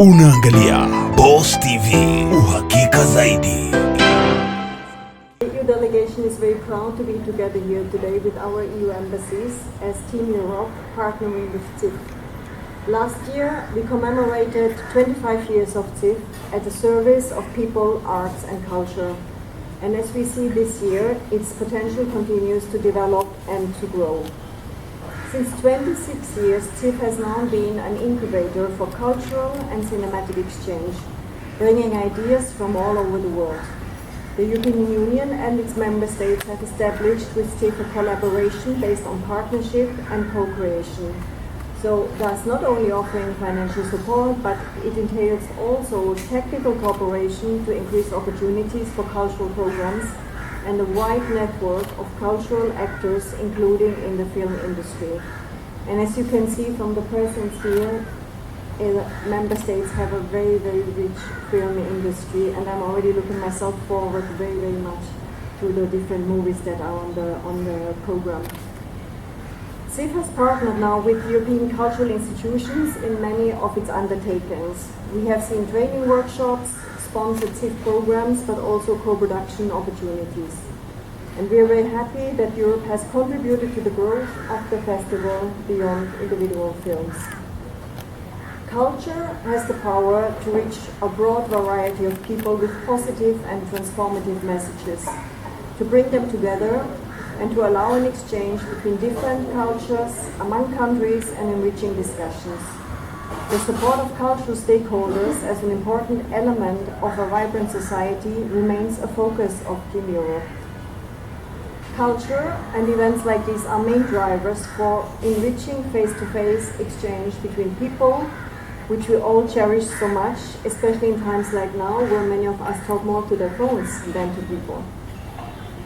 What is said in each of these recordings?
Unaangalia Boss TV, uhakika zaidi. The EU delegation is very proud to be together here today with our EU embassies as Team Europe partnering with Ziff. Last year we commemorated 25 years of Ziff at the service of people, arts and culture. And as we see this year, its potential continues to develop and to grow. Since 26 years, Ziff has now been an incubator for cultural and cinematic exchange, bringing ideas from all over the world. The European Union and its member states have established with Ziff a collaboration based on partnership and co-creation. So thus not only offering financial support, but it entails also technical cooperation to increase opportunities for cultural programs and a wide network of cultural actors, including in the film industry. And as you can see from the presence here, member states have a very, very rich film industry, and I'm already looking myself forward very, very much to the different movies that are on the program. Ziff has partnered now with European cultural institutions in many of its undertakings. We have seen training workshops, sponsored Ziff programs, but also co-production opportunities. And we are very happy that Europe has contributed to the growth of the festival beyond individual films. Culture has the power to reach a broad variety of people with positive and transformative messages, to bring them together and to allow an exchange between different cultures, among countries, and enriching discussions. The support of cultural stakeholders as an important element of a vibrant society remains a focus of Team Europe. Culture and events like these are main drivers for enriching face-to-face exchange between people, which we all cherish so much, especially in times like now, where many of us talk more to their phones than to people.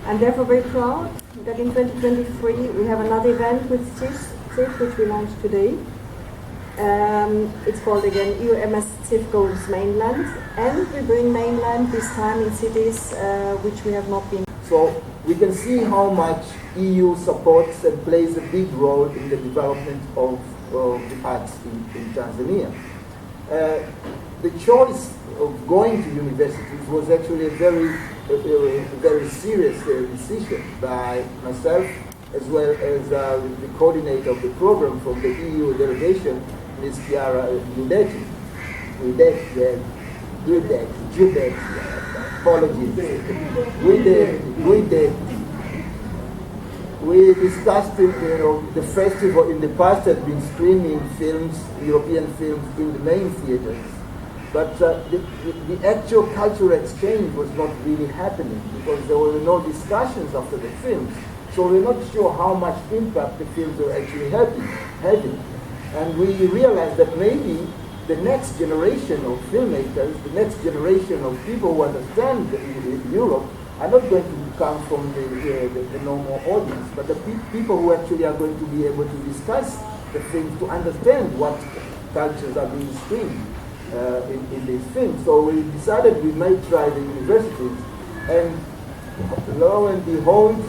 I'm therefore very proud that in 2023 we have another event with Ziff, which we launched today. It's called again EU Ziff Goes Mainland, and we bring Mainland this time in cities which we have not been. So we can see how much EU supports and plays a big role in the development of the arts in Tanzania. The choice of going to universities was actually a very serious decision by myself, as well as the coordinator of the program from the EU delegation, Ms. Chiara Giudetti. Apologies. We discussed the festival in the past had been screening films, European films, in the main theaters. But the actual cultural exchange was not really happening because there were no discussions after the films. So we're not sure how much impact the films were actually having. And we realized that maybe the next generation of filmmakers, the next generation of people who understand Europe are not going to come from the normal audience, but the people who actually are going to be able to discuss the films, to understand what cultures are being screened in these films. So we decided we might try the universities, and lo and behold,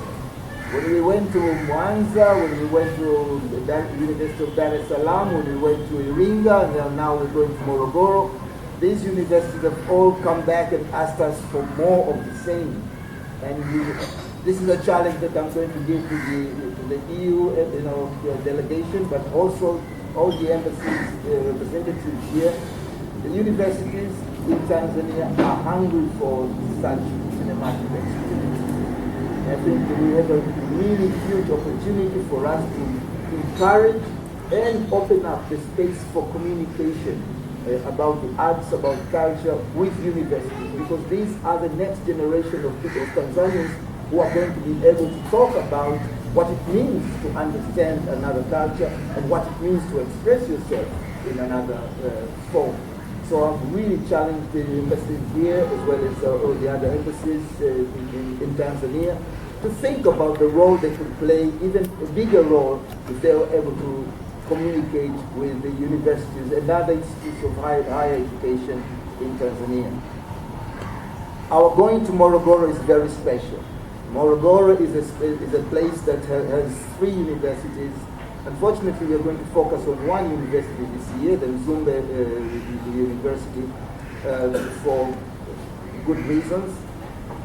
when we went to Mwanza, when we went to the University of Dar es Salaam, when we went to Iringa, and then now we're going to Morogoro, these universities have all come back and asked us for more of the same. And this is a challenge that I'm going to give to the EU delegation, but also all the embassies representatives here. The universities in Tanzania are hungry for such cinematic experience. I think we have a really huge opportunity for us to encourage and open up the space for communication about the arts, about culture with universities, because these are the next generation of people, of Tanzanians, who are going to be able to talk about what it means to understand another culture and what it means to express yourself in another form. So I've really challenged the embassies here, as well as all the other embassies in Tanzania, to think about the role they could play, even a bigger role, if they were able to communicate with the universities and other institutes of higher education in Tanzania. Our going to Morogoro is very special. Morogoro is a place that has 3 universities, Unfortunately, we are going to focus on one university this year, the Mzumbe University, for good reasons.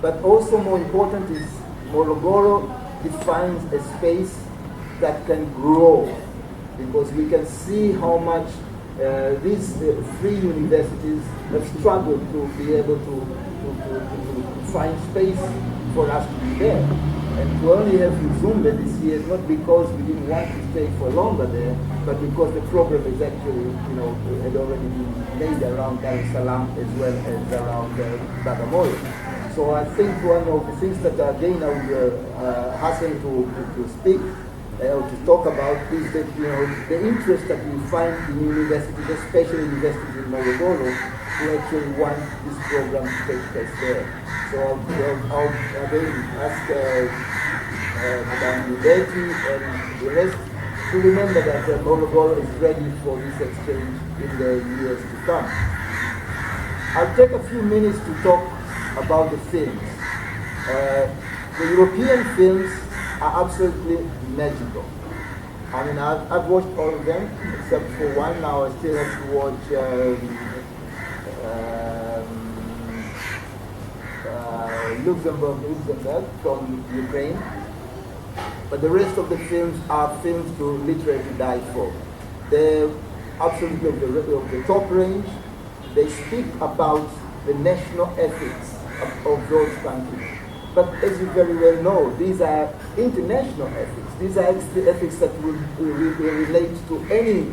But also more important is Morogoro defines a space that can grow, because we can see how much these three universities have struggled to be able to find space for us to be there. And to only have Mzumbe this year is not because we didn't want to stay for longer there, but because the program is actually, had already been made around Dar es Salaam as well as around Bagamoyo. So I think one of the things that again I would hasten to speak or to talk about is that the interest that we find in universities, especially universities in Morogoro, who actually want this program to take place there. So I'll again ask Madame Libeti and the rest to remember that Morogoro is ready for this exchange in the years to come. I'll take a few minutes to talk about the films. The European films are absolutely magical. I mean, I've watched all of them except for one. Now I still have to watch Luxembourg from Ukraine. But the rest of the films are films to literally die for. They're absolutely of the top range. They speak about the national ethics of those countries. But as you very well know, these are international ethics. These are ethics that will relate to any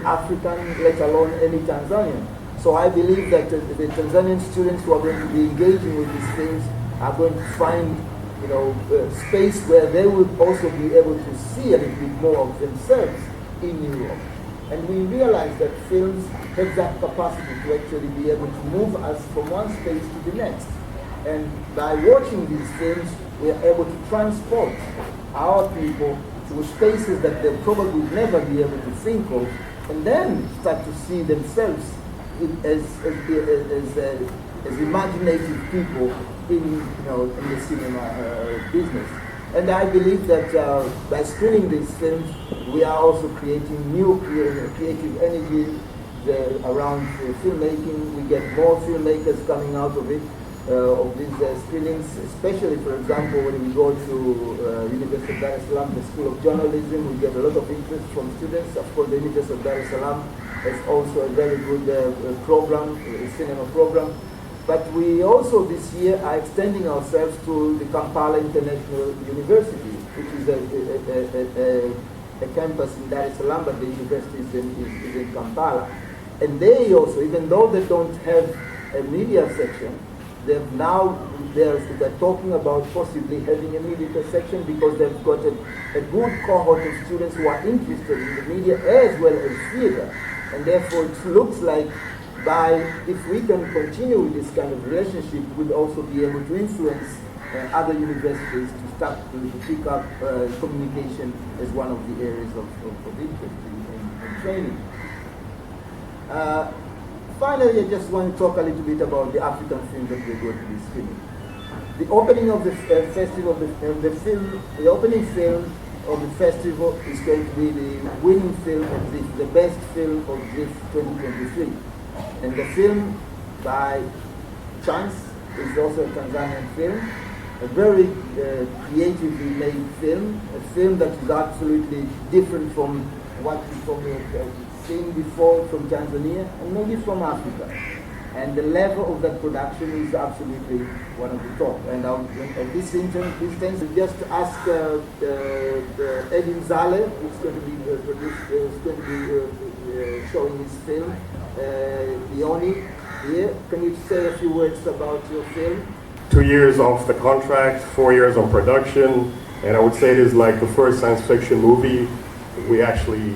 African, let alone any Tanzanian. So I believe that the Tanzanian students who are going to be engaging with these things are going to find, space where they will also be able to see a little bit more of themselves in Europe. And we realize that films have that capacity to actually be able to move us from one space to the next. And by watching these films, we are able to transport our people to spaces that they'll probably never be able to think of, and then start to see themselves as imaginative people in the cinema business. And I believe that by screening these films, we are also creating new creative energy around filmmaking. We get more filmmakers coming out of it. Of these screenings, especially, for example, when we go to University of Dar es Salaam, the School of Journalism, we get a lot of interest from students. Of course, the University of Dar es Salaam has also a very good program, cinema program. But we also this year are extending ourselves to the Kampala International University, which is a campus in Dar es Salaam, but the university is in Kampala. And they also, even though they don't have a media section, they're talking about possibly having a media section because they've got a good cohort of students who are interested in the media as well as theater. And therefore it looks like if we can continue with this kind of relationship, we'll also be able to influence other universities to start to pick up communication as one of the areas of interest in training. Finally, I just want to talk a little bit about the African film that we're going to be screening. The opening of the festival, the opening film of the festival is going to be the winning film of Ziff, the best film of Ziff 2023. And the film, by chance, is also a Tanzanian film, a very creatively made film, a film that is absolutely different from what we probably have seen before from Tanzania and maybe from Africa. And the level of that production is absolutely one of the top. And at this instance, we just ask Edin Zale, who's going to be showing his film, Leone here. Can you say a few words about your film? 2 years off the contract, 4 years on production, and I would say it is like the first science fiction movie we actually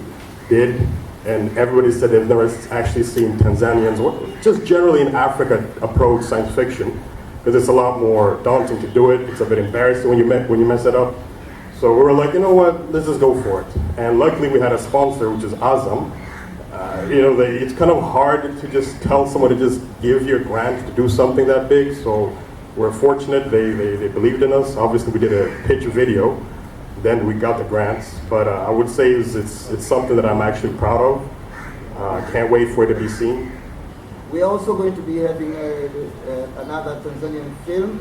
did. And everybody said they've never actually seen Tanzanians, or just generally in Africa, approach science fiction, because it's a lot more daunting to do it. It's a bit embarrassing when you mess it up. So we were like, you know what, let's just go for it. And luckily we had a sponsor, which is Azam. It's kind of hard to just tell someone to just give you a grant to do something that big. So we're fortunate they believed in us. Obviously we did a pitch video. then we got the grants. But I would say it's something that I'm actually proud of. Can't wait for it to be seen. We're also going to be having another Tanzanian film,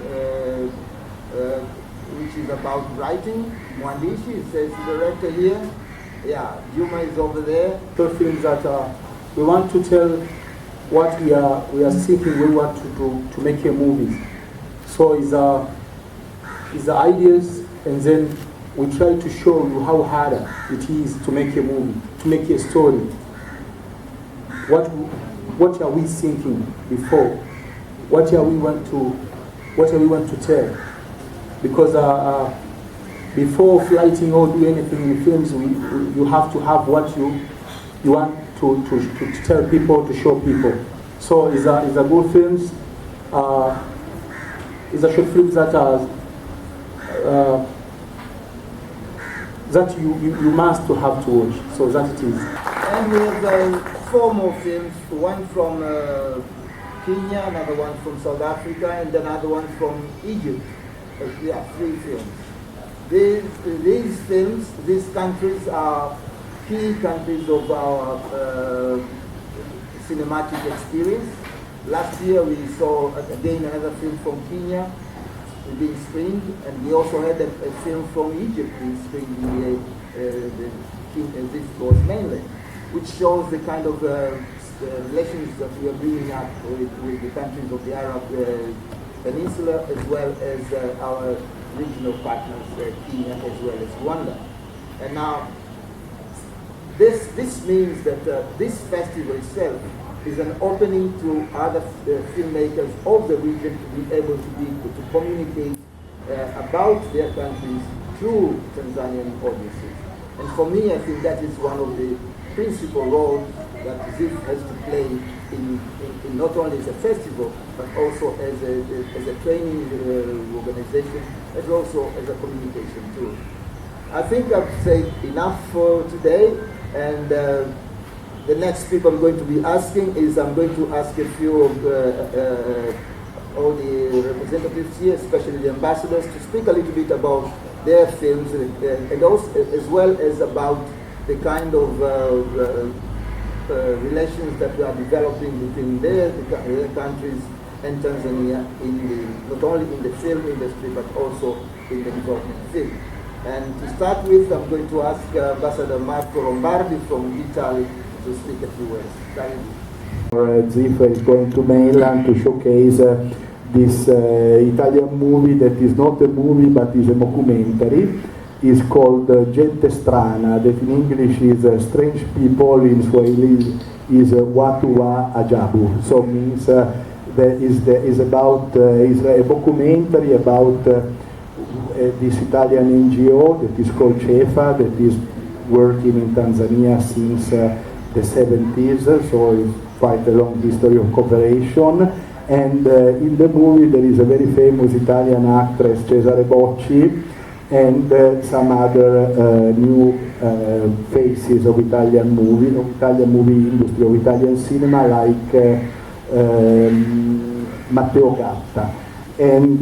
which is about writing. Mwandishi, it says director here. Yeah, Juma is over there. The films that we want to tell what we are seeking. We want to make a movie. So it's the ideas, and then we try to show you how hard it is to make a movie, to make a story. What are we thinking before? What are we want to tell? Because before flighting or do anything in films, you have to have what you want to tell people, to show people. So it's a good films. It's a short films that are that you must to have to watch. So that it is. And we have 4 more films. One from Kenya, another one from South Africa, and another one from Egypt. Yeah, 3 films. These films, these countries are key countries of our cinematic experience. Last year we saw again another film from Kenya being screened, and we also had a film from Egypt being screened in the Ziff Mainland, which shows the kind of relations that we are bringing up with the countries of the Arab Peninsula, as well as our regional partners, Kenya as well as Rwanda. And now, this means that this festival itself is an opening to other filmmakers of the region to be able to communicate about their countries through Tanzanian audiences. And for me, I think that is one of the principal roles that Ziff has to play in not only as a festival, but also as a training organization, as also as a communication tool. I think I've said enough for today, and the next people I'm going to be asking is I'm going to ask a few of all the representatives here, especially the ambassadors, to speak a little bit about their films and also as well as about the kind of relations that we are developing between their countries and Tanzania not only in the film industry but also in the development field. And to start with, I'm going to ask Ambassador Marco Lombardi from Italy to speak a few words. Ziff is going to Mainland to showcase this Italian movie that is not a movie but is a documentary. It's called Gente Strana, that in English is Strange People, in Swahili is Watu wa Ajabu. So means that is about is a documentary about this Italian NGO that is called CEFA, that is working in Tanzania since the 70s, so it's quite a long history of cooperation. And in the movie there is a very famous Italian actress, Cesare Bocci, and some other new faces of Italian movie industry, of Italian cinema, like Matteo Gatta. And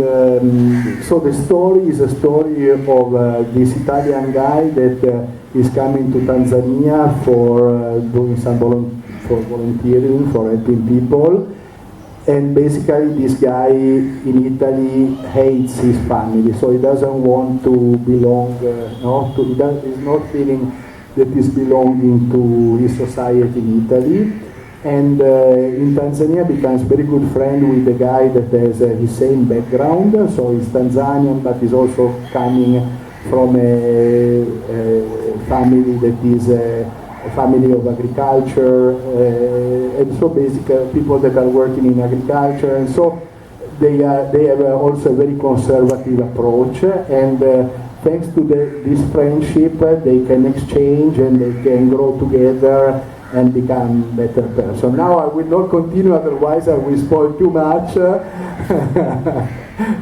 so the story is a story of this Italian guy that is coming to Tanzania for doing some volunteering, for helping people. And basically this guy in Italy hates his family, so he doesn't want to belong, he's not feeling that he's belonging to his society in Italy. And in Tanzania becomes very good friend with the guy that has his same background, so he's Tanzanian but he's also coming from a family that is a family of agriculture, and so basically people that are working in agriculture, and so they have also a very conservative approach, and thanks to this friendship they can exchange and they can grow together and become better person. Now I will not continue, otherwise I will spoil too much,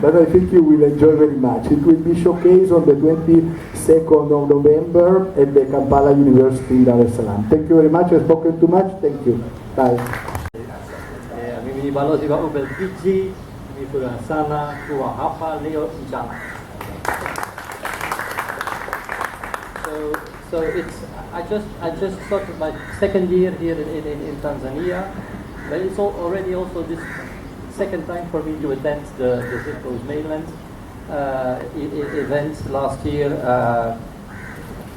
but I think you will enjoy very much. It will be showcased on the 22nd of November at the Kampala University in Dar es Salaam. Thank you very much. I've spoken too much. Thank you. Bye. Mimi balozi wa Ubelgiji, ni furaha sana kuwa hapa leo mchana. So I just started my second year here in Tanzania, but it's already also this second time for me to attend the Ziff Mainland event. Last year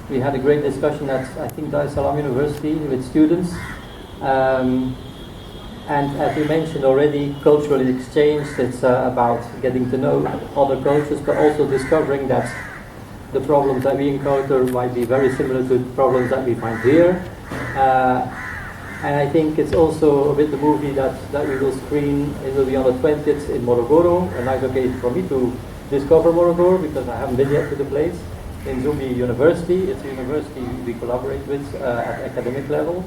we had a great discussion at, I think, Dar es Salaam University with students. And as you mentioned already, cultural exchange, it's about getting to know other cultures, but also discovering that the problems that we encounter might be very similar to the problems that we find here. And I think it's also a bit the movie that we will screen. It will be on the 20th in Morogoro, a nice occasion for me to discover Morogoro because I haven't been yet to the place. In Zumbi University, it's a university we collaborate with at academic level.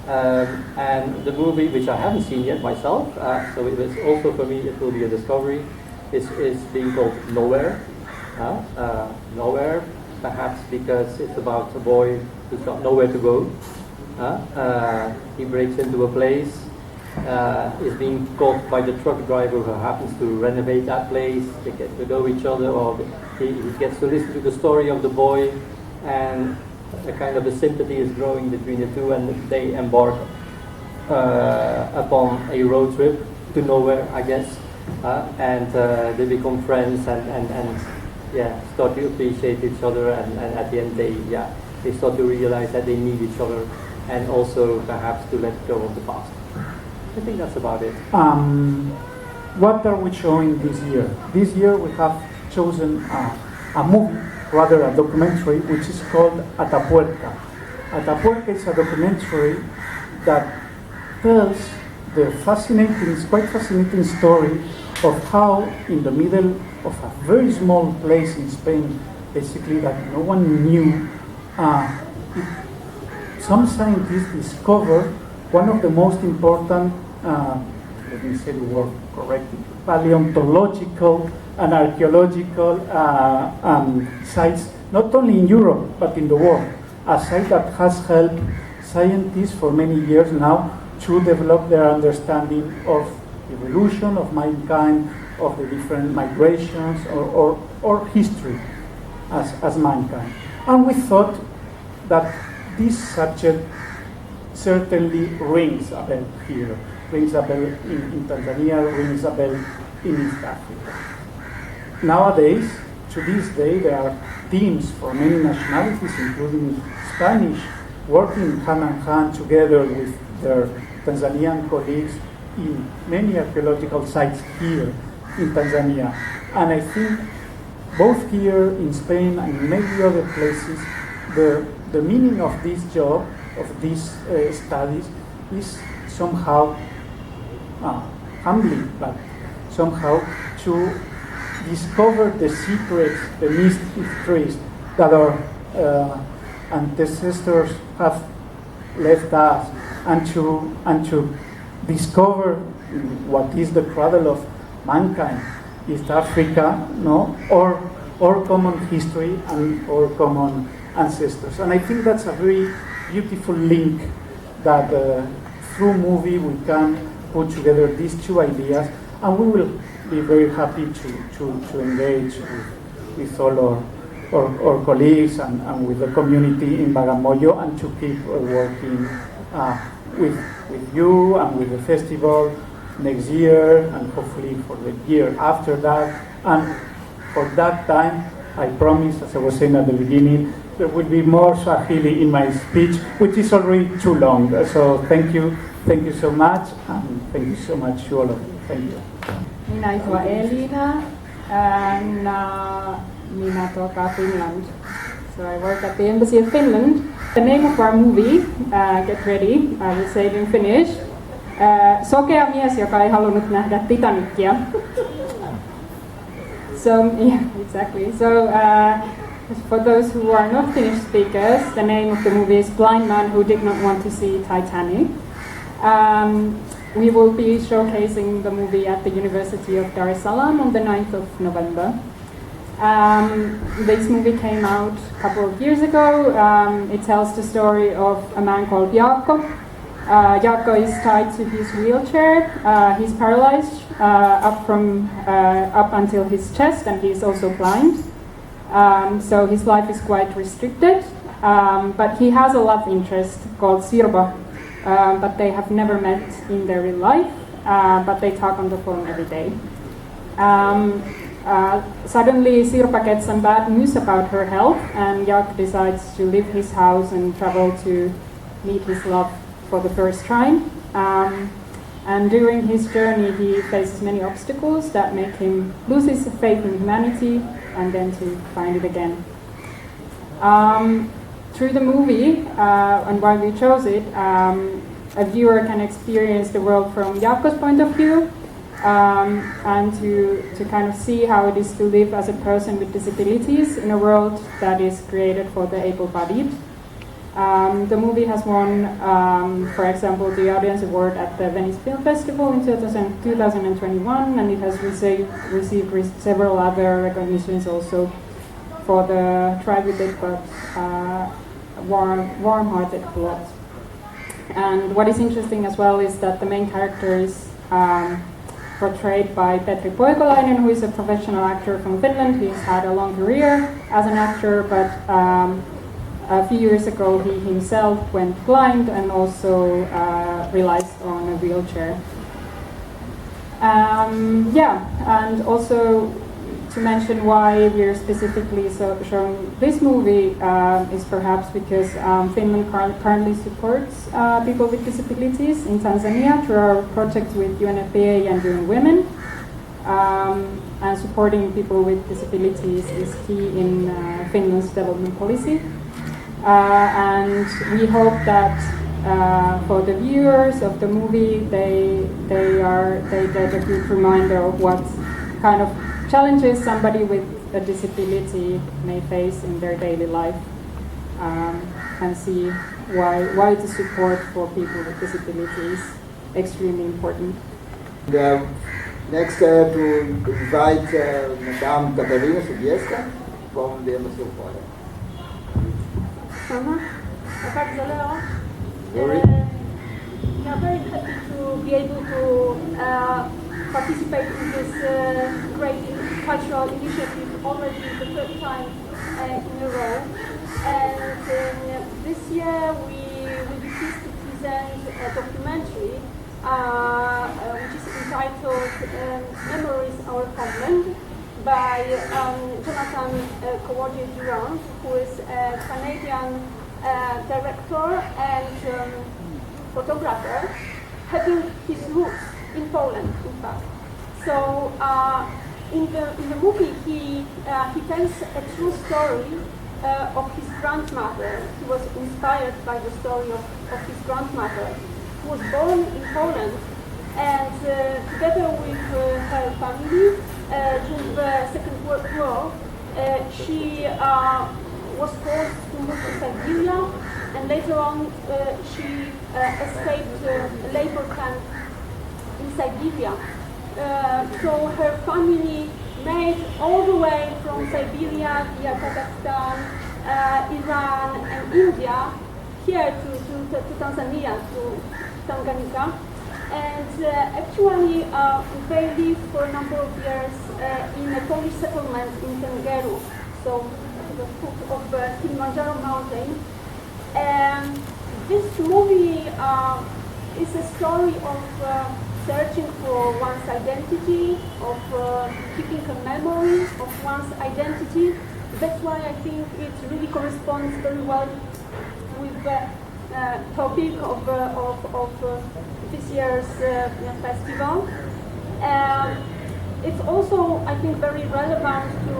And the movie, which I haven't seen yet myself, so it was also for me, it will be a discovery, is being called Nowhere. Nowhere, perhaps because it's about a boy who's got nowhere to go. He breaks into a place, is being caught by the truck driver who happens to renovate that place. They get to know each other, or he gets to listen to the story of the boy, and a kind of a sympathy is growing between the two, and they embark upon a road trip to nowhere, I guess, and they become friends and start to appreciate each other, and at the end they start to realize that they need each other, and also perhaps to let go of the past. I think that's about it. What are we showing this year? This year we have chosen a movie, rather a documentary, which is called Atapuerca. Atapuerca is a documentary that tells the quite fascinating story of how in the middle of a very small place in Spain, basically that no one knew, some scientists discovered one of the most important, let me say the word correctly, paleontological and archaeological sites, not only in Europe, but in the world. A site that has helped scientists for many years now to develop their understanding of evolution of mankind, of the different migrations or history as mankind. And we thought that this subject certainly rings a bell here, rings a bell in Tanzania, rings a bell in East Africa. Nowadays, to this day, there are teams for many nationalities, including Spanish, working hand in hand together with their Tanzanian colleagues in many archaeological sites here in Tanzania. And I think both here in Spain and in many other places, the meaning of this job, of these studies, is somehow humbling, but somehow to discover the secrets, the mysteries that our ancestors have left us, and to discover what is the cradle of mankind, East Africa, no, or common history and or common ancestors. And I think that's a very beautiful link that through movie we can put together these two ideas, and we will be very happy to engage with all our colleagues and with the community in Bagamoyo, and to keep working with you and with the festival next year, and hopefully for the year after that. And for that time, I promise, as I was saying at the beginning, there will be more Swahili in my speech, which is already too long. So thank you so much, and thank you so much to all of you. Thank you. Naitwa Elina, na ninatoka Finland. So I work at the Embassy of Finland. The name of our movie, get ready, I will say it in Finnish. Sokea mies, joka ei halunnut nähdä Titanicia. So, yeah, exactly. So, for those who are not Finnish speakers, the name of the movie is Blind Man Who Did Not Want to See Titanic. We will be showcasing the movie at the University of Dar es Salaam on the 9th of November. This movie came out a couple of years ago. It tells the story of a man called Jaakko. Jaakko is tied to his wheelchair. He's paralyzed up until his chest, and he's also blind. So his life is quite restricted. But he has a love interest called Sirba, but they have never met in their real life, but they talk on the phone every day. Suddenly, Sirpa gets some bad news about her health, and Jak decides to leave his house and travel to meet his love for the first time. And during his journey, he faces many obstacles that make him lose his faith in humanity and then to find it again. Through the movie, and why we chose it, a viewer can experience the world from Jaakko's point of view, and to kind of see how it is to live as a person with disabilities in a world that is created for the able-bodied. The movie has won, for example, the Audience Award at the Venice Film Festival in 2021, and it has received several other recognitions also for the try-witted but warm-hearted plot. And what is interesting as well is that the main character is portrayed by Petri Poikolainen, who is a professional actor from Finland. He's had a long career as an actor, but a few years ago he himself went blind and also relies on a wheelchair. And also to mention why we're specifically showing this movie is perhaps because Finland currently supports people with disabilities in Tanzania through our projects with UNFPA and UN Women. And supporting people with disabilities is key in Finland's development policy. And we hope that for the viewers of the movie, they get a good reminder of what kind of challenges somebody with a disability may face in their daily life, and see why the support for people with disabilities is extremely important. Next, I have to invite Madame Katarina Sobieska from the Embassy of Poland. We are very happy to be able to participate in this great cultural initiative already the third time in a row. And this year we will be pleased to present a documentary which is entitled Memories Our Homeland by Jonathan Kołodziej-Durand, who is a Canadian director and photographer having his roots in Poland, in fact. So in the movie he tells a true story of his grandmother. He was inspired by the story of his grandmother, who was born in Poland, and together with her family during the Second World War, she was forced to move to Siberia, and later on she escaped a labor camp in Siberia. So her family made all the way from Siberia via Kazakhstan, Iran and India here to Tanzania, to Tanganyika. And actually they lived for a number of years in a Polish settlement in Tengeru, so at the foot of the Kilimanjaro mountain. And this movie is a story of searching for one's identity, of keeping a memory of one's identity. That's why I think it really corresponds very well with the topic of this year's festival. It's also, I think, very relevant to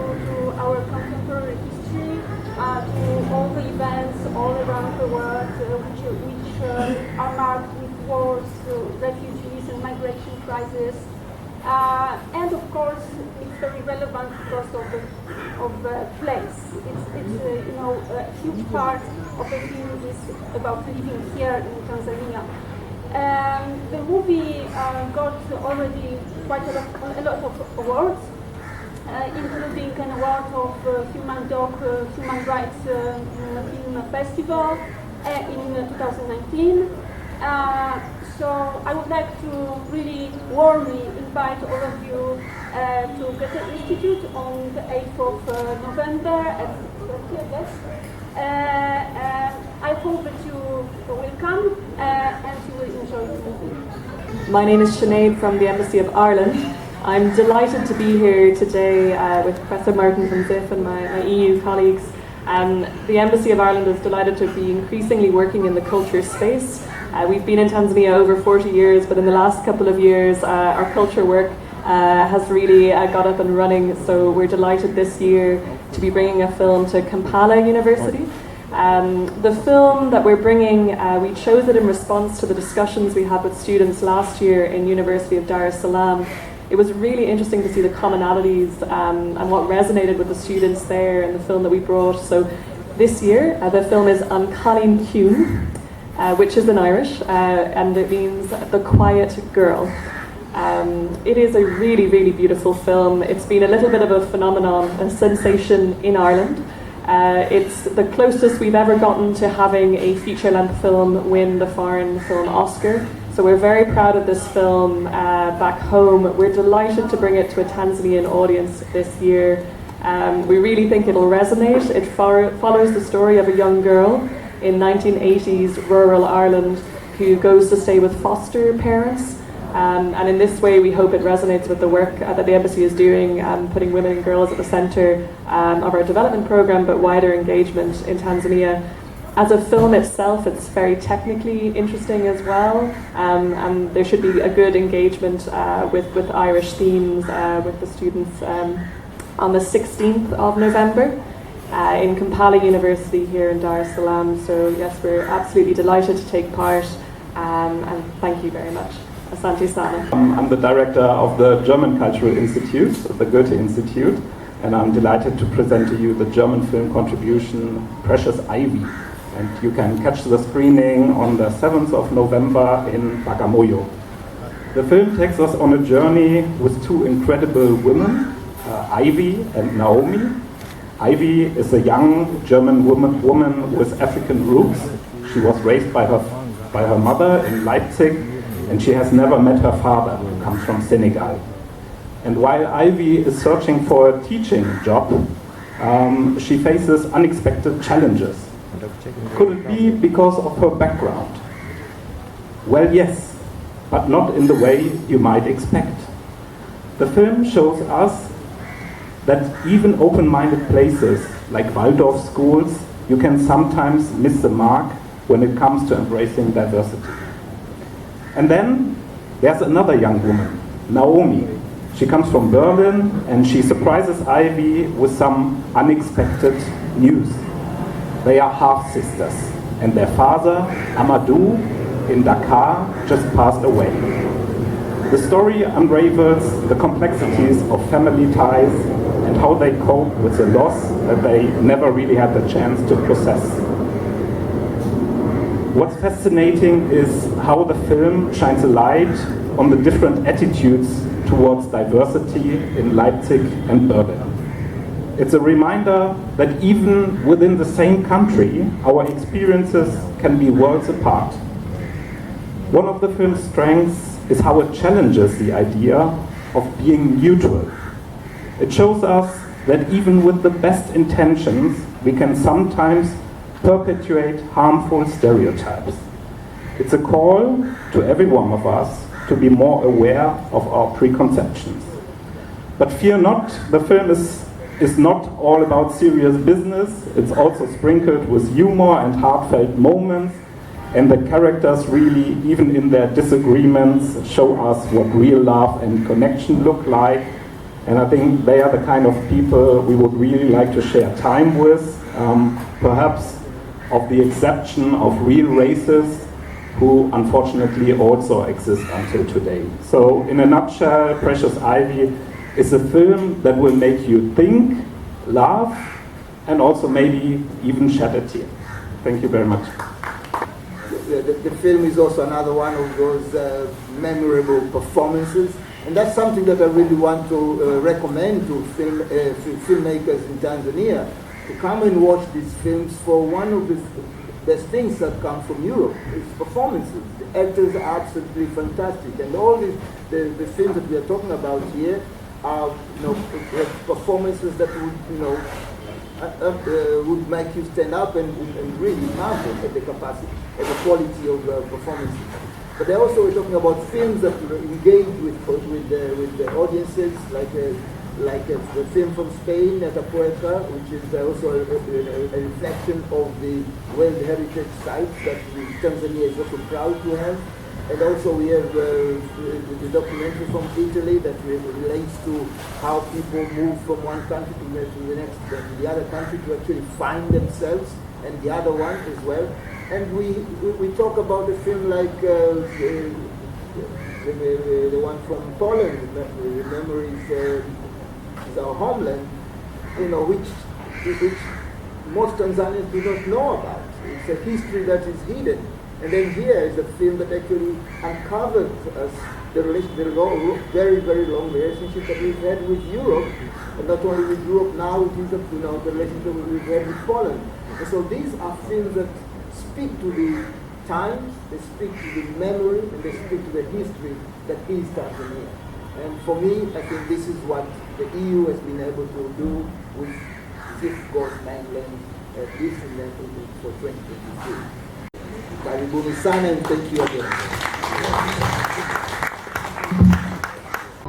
our contemporary history, to all the events all around the world which are marked with wars, refugees and migration crisis. And of course, it's very relevant because of the place. It's a huge part of the film is about living here in Tanzania. The movie got already quite a lot of awards, including an award of Human Rights Film Festival in 2019. So I would like to really warmly invite all of you to Goethe Institute on the 8th of November at 6:30, I guess. I hope that you will come and you will enjoy the movie. My name is Sinead from the Embassy of Ireland. I'm delighted to be here today with Professor Martin from Ziff and my EU colleagues. The Embassy of Ireland is delighted to be increasingly working in the culture space. We've been in Tanzania over 40 years, but in the last couple of years our culture work has really got up and running, so we're delighted this year to be bringing a film to Kampala University. The film that we're bringing, we chose it in response to the discussions we had with students last year in University of Dar es Salaam. It was really interesting to see the commonalities and what resonated with the students there in the film that we brought. So this year, the film is An Colleen Kuhn, which is in Irish, and it means the quiet girl. It is a really, really beautiful film. It's been a little bit of a phenomenon, a sensation in Ireland. It's the closest we've ever gotten to having a feature-length film win the Foreign Film Oscar. So we're very proud of this film back home. We're delighted to bring it to a Tanzanian audience this year. We really think it'll resonate. It follows the story of a young girl in 1980s rural Ireland who goes to stay with foster parents. And in this way, we hope it resonates with the work that the Embassy is doing, putting women and girls at the centre of our development programme, but wider engagement in Tanzania. As a film itself, it's very technically interesting as well, and there should be a good engagement with Irish themes with the students on the 16th of November in Kampala University here in Dar es Salaam. So yes, we're absolutely delighted to take part, and thank you very much. Asante Sana. I'm the director of the German Cultural Institute, the Goethe Institute, and I'm delighted to present to you the German film contribution Precious Ivy. And you can catch the screening on the 7th of November in Bagamoyo. The film takes us on a journey with two incredible women, Ivy and Naomi. Ivy is a young German woman with African roots. She was raised by her mother in Leipzig, and she has never met her father, who comes from Senegal. And while Ivy is searching for a teaching job, she faces unexpected challenges. Could it be because of her background? Well, yes, but not in the way you might expect. The film shows us that even open-minded places like Waldorf schools, you can sometimes miss the mark when it comes to embracing diversity. And then there's another young woman, Naomi. She comes from Berlin and she surprises Ivy with some unexpected news. They are half-sisters, and their father, Amadou, in Dakar, just passed away. The story unravels the complexities of family ties and how they cope with the loss that they never really had the chance to process. What's fascinating is how the film shines a light on the different attitudes towards diversity in Leipzig and Berlin. It's a reminder that even within the same country, our experiences can be worlds apart. One of the film's strengths is how it challenges the idea of being neutral. It shows us that even with the best intentions, we can sometimes perpetuate harmful stereotypes. It's a call to every one of us to be more aware of our preconceptions. But fear not, the film is not all about serious business. It's also sprinkled with humor and heartfelt moments, and the characters really, even in their disagreements, show us what real love and connection look like. And I think they are the kind of people we would really like to share time with, perhaps of the exception of real racists who unfortunately also exist until today. So in a nutshell, Precious Ivy is a film that will make you think, laugh, and also maybe even shed a tear. Thank you very much. The film is also another one of those memorable performances, and that's something that I really want to recommend to filmmakers in Tanzania, to come and watch these films. For one of the best things that come from Europe is performances. The actors are absolutely fantastic, and all the films that we are talking about here are, performances that would, would make you stand up and really marvel at the capacity, at the quality of performances. But they also were talking about films that engage with the audiences, like the film from Spain, Atapuerca, which is also a reflection of the World Heritage sites that Tanzania is also proud to have. And also we have the documentary from Italy that relates to how people move from one country to the next, to the other country to actually find themselves, and the other one as well. And we talk about a film like the one from Poland, Memories is Our Homeland, which most Tanzanians do not know about. It's a history that is hidden. And then here is a film that actually uncovered us the very, very long relationship that we've had with Europe, and not only with Europe now, it is the relationship we've had with Poland. And so these are films that speak to the times, they speak to the memory, and they speak to the history that is Tanzania. And for me, I think this is what the EU has been able to do with Ziff Goes Mainland this event for 2023. Karibuni sana and thank you again.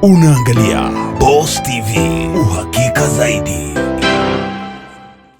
Unaangalia Boss TV, uhakika zaidi.